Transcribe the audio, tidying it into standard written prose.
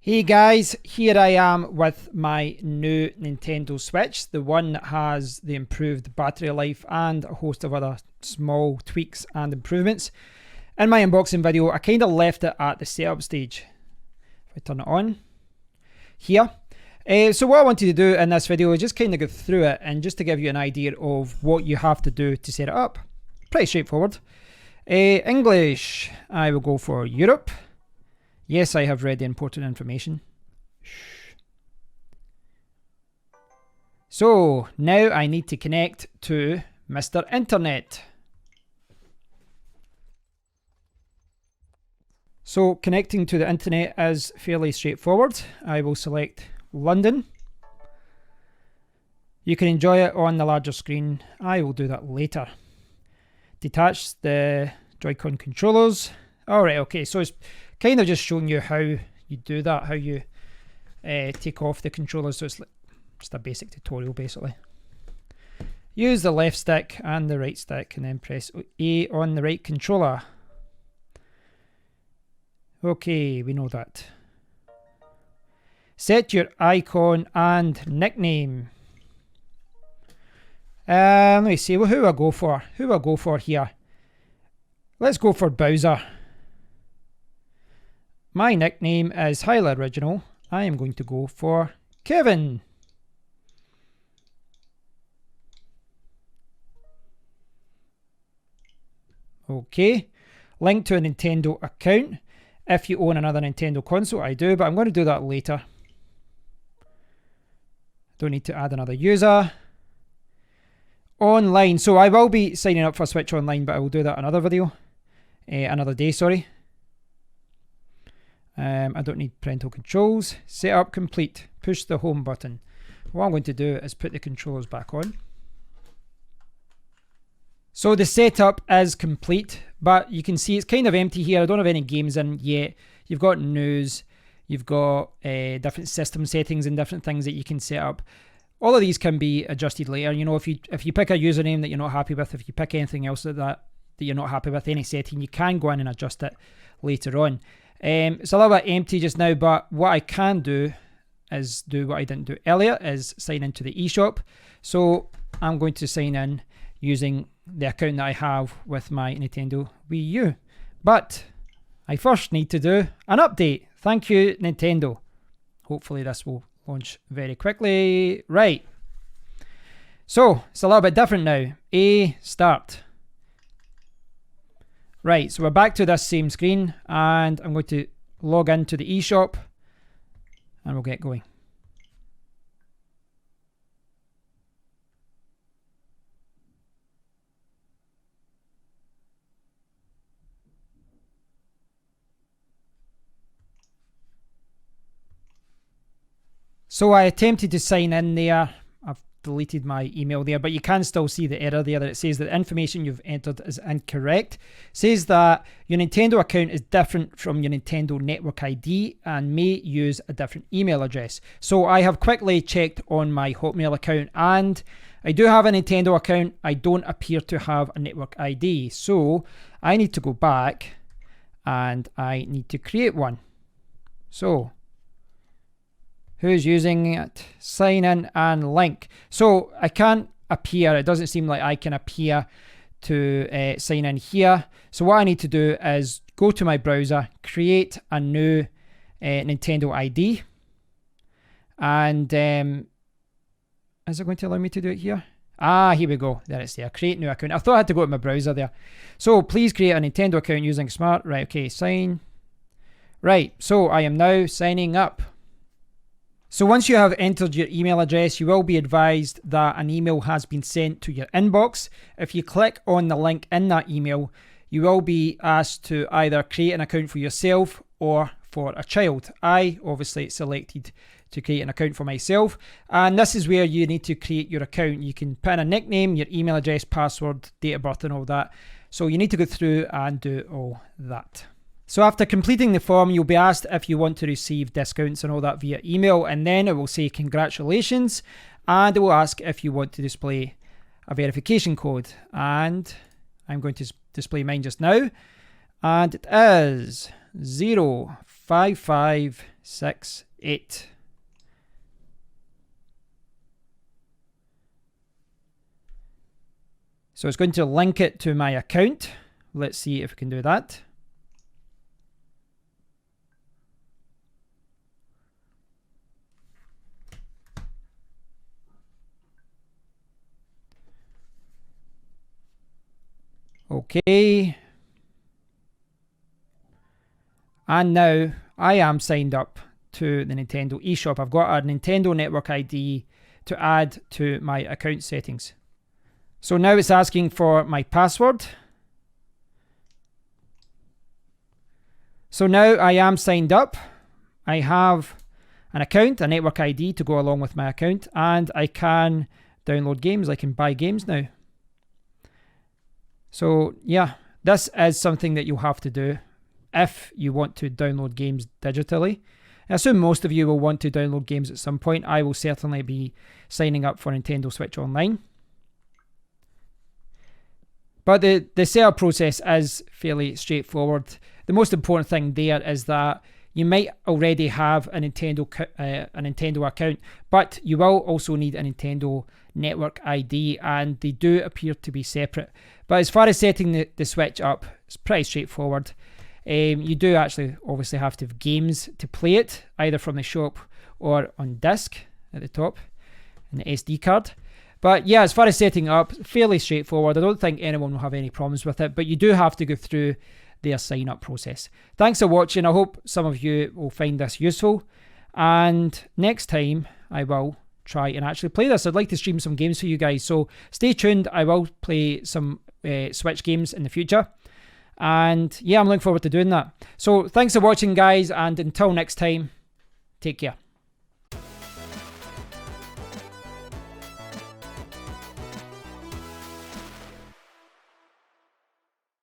Hey guys, here I am with my new Nintendo Switch, the one that has the improved battery life and a host of other small tweaks and improvements. In my unboxing video, I kind of left it at the setup stage. If I turn it on here. So what I wanted to do in this video is just kind of go through it and just to give you an idea of what you have to do to set it up. Pretty straightforward. English, I will go for Europe. Yes, I have read the important information. Shh. So now I need to connect to Mr. Internet. So connecting to the internet is fairly straightforward. I will select London. You can enjoy it on the larger screen. I will do that later. Detach the Joy-Con controllers. Alright, okay, so it's kind of just showing you how you do that, how you take off the controllers. So it's like just a basic tutorial basically. Use the left stick and the right stick and then press A on the right controller. Okay, we know that. Set your icon and nickname. Let me see, well, who I go for? Who I go for here? Let's go for Bowser. My nickname is highly original. I am going to go for Kevin. Okay. Link to a Nintendo account. If you own another Nintendo console, I do, but I'm going to do that later. Don't need to add another user. Online. So I will be signing up for Switch Online, but I will do that another video. Another day, sorry. I don't need parental controls. Setup complete. Push the home button. What I'm going to do is put the controllers back on. So the setup is complete, but you can see it's kind of empty here. I don't have any games in yet. You've got news. You've got different system settings and different things that you can set up. All of these can be adjusted later. You know, if you pick a username that you're not happy with, if you pick anything else that you're not happy with, any setting, you can go in and adjust it later on. It's a little bit empty just now, but what I can do is do what I didn't do earlier, is sign into the eShop. So I'm going to sign in using the account that I have with my Nintendo Wii U. But I first need to do an update. Thank you, Nintendo. Hopefully this will launch very quickly. Right. So it's a little bit different now. Start. Right, so we're back to this same screen and I'm going to log into the eShop and we'll get going. So I attempted to sign in there. I've deleted my email there, but you can still see the error there that it says that the information you've entered is incorrect. It says that your Nintendo account is different from your Nintendo network ID and may use a different email address. So I have quickly checked on my Hotmail account and I do have a Nintendo account. I don't appear to have a network ID. So I need to go back and I need to create one. So who's using it? Sign in and link. So I can't appear. It doesn't seem like I can appear to sign in here. So what I need to do is go to my browser, create a new Nintendo ID. And is it going to allow me to do it here? Ah, here we go. There it's there. Create new account. I thought I had to go to my browser there. So please create a Nintendo account using Smart. Right, okay, sign. Right, so I am now signing up. So once you have entered your email address, you will be advised that an email has been sent to your inbox. If you click on the link in that email, you will be asked to either create an account for yourself or for a child. I obviously selected to create an account for myself, and this is where you need to create your account. You can put in a nickname, your email address, password, date of birth and all that. So you need to go through and do all that. So after completing the form, you'll be asked if you want to receive discounts and all that via email, and then it will say congratulations, and it will ask if you want to display a verification code. And I'm going to display mine just now, and it is 0 5568. So it's going to link it to my account. Let's see if we can do that. Okay. And now I am signed up to the Nintendo eShop. I've got a Nintendo Network ID to add to my account settings. So now it's asking for my password. So now I am signed up. I have an account, a network ID to go along with my account, and I can download games. I can buy games now. So yeah, this is something that you'll have to do if you want to download games digitally. I assume most of you will want to download games at some point. I will certainly be signing up for Nintendo Switch Online. But the setup process is fairly straightforward. The most important thing there is that you might already have a Nintendo account, but you will also need a Nintendo Network ID, and they do appear to be separate. But as far as setting the Switch up, it's pretty straightforward. You do actually obviously have to have games to play it, either from the shop or on disc at the top, and the SD card. But yeah, as far as setting up, fairly straightforward. I don't think anyone will have any problems with it, but you do have to go through their sign up process. Thanks for watching. I hope some of you will find this useful, and next time I will try and actually play this. I'd like to stream some games for you guys, so stay tuned. I will play some Switch games in the future, and yeah, I'm looking forward to doing that. So thanks for watching, guys, and until next time, take care.